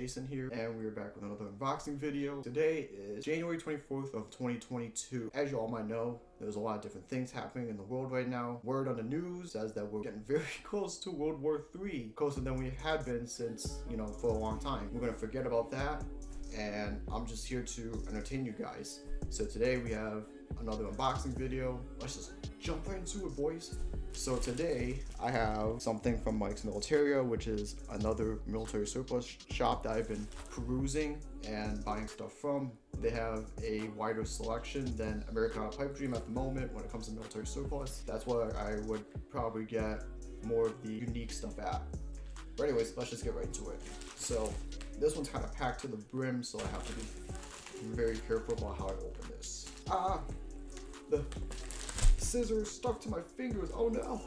ItsJason here, and we're back with another unboxing video. Today is January 24th of 2022. As you all might know, there's a lot of different things happening in the world right now. Word on the news says that we're getting very close to World War III, closer than we had been since, for a long time. We're gonna forget about that, and I'm just here to entertain you guys. So today we have another unboxing video. Let's just jump right into it, boys. So today I have something from Mike's Militaria, which is another military surplus shop that I've been perusing and buying stuff from. They have a wider selection than Americana Pipe Dream at the moment when it comes to military surplus. That's where I would probably get more of the unique stuff at. But anyways, let's just get right into it. So this one's kind of packed to the brim, so I have to be very careful about how I open this. The scissors stuck to my fingers. Oh no.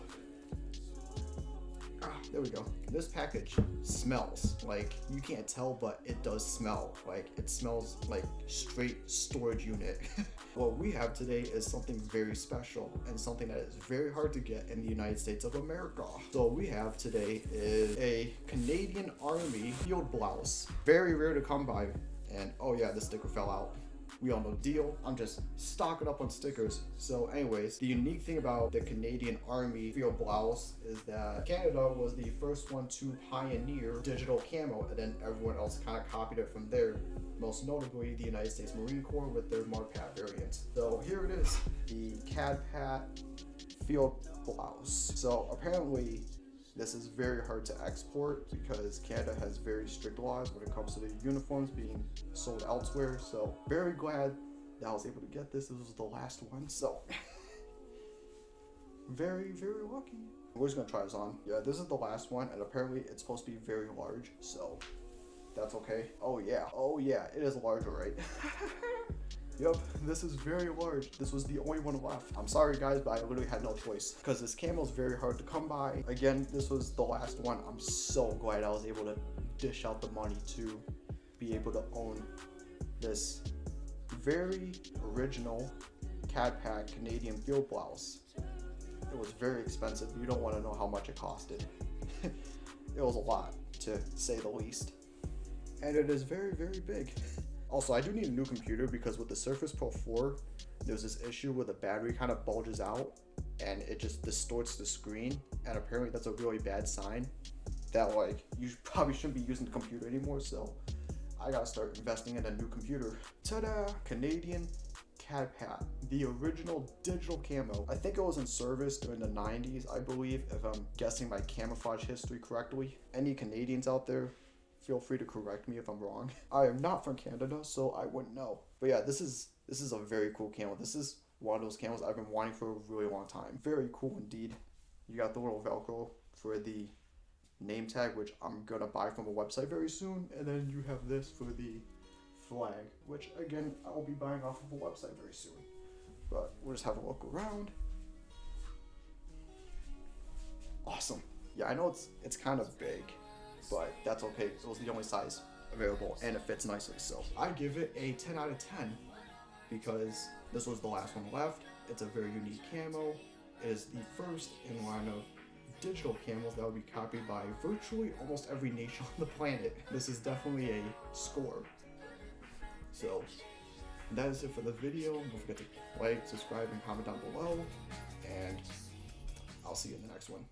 There we go. This package smells like, you can't tell, but it does smell like, it smells like straight storage unit. What we have today is something very special and something that is very hard to get in the United States of America. So what we have today is a Canadian Army field blouse. Very rare to come by, and oh yeah, the sticker fell out. We all know the deal. I'm just stocking up on stickers. So anyways, the unique thing about the Canadian Army field blouse is that Canada was the first one to pioneer digital camo, and then everyone else kind of copied it from there. Most notably, the United States Marine Corps with their Marpat variant. So here it is, the KilledByKira field blouse. So apparently, this is very hard to export because Canada has very strict laws when it comes to the uniforms being sold elsewhere. So very glad that I was able to get this. This was the last one, so very, very lucky. We're just gonna try this on. Yeah, this is the last one, and apparently it's supposed to be very large, so that's okay. Oh yeah, it is larger, right? Yep, this is very large. This was the only one left. I'm sorry guys, but I literally had no choice because this camo is very hard to come by. Again, this was the last one. I'm so glad I was able to dish out the money to be able to own this very original KilledByKira Canadian field blouse. It was very expensive. You don't want to know how much it costed. It was a lot, to say the least. And it is very, very big. Also, I do need a new computer because with the Surface Pro 4, there's this issue where the battery kind of bulges out and it just distorts the screen. And apparently that's a really bad sign that you probably shouldn't be using the computer anymore. So I gotta start investing in a new computer. Ta-da! Canadian KilledByKira, the original digital camo. I think it was in service during the 90s, I believe, if I'm guessing my camouflage history correctly. Any Canadians out there, feel free to correct me if I'm wrong. I am not from Canada, so I wouldn't know. But yeah, this is a very cool camo. This is one of those camos I've been wanting for a really long time. Very cool indeed. You got the little Velcro for the name tag, which I'm gonna buy from a website very soon. And then you have this for the flag, which again, I will be buying off of a website very soon. But we'll just have a look around. Awesome. Yeah, I know it's kind of big, but that's okay. It was the only size available and it fits nicely. So I give it a 10 out of 10 because this was the last one left. It's a very unique camo. It is the first in line of digital camos that will be copied by virtually almost every nation on the planet. This is definitely a score. So that is it for the video. Don't forget to like, subscribe, and comment down below. And I'll see you in the next one.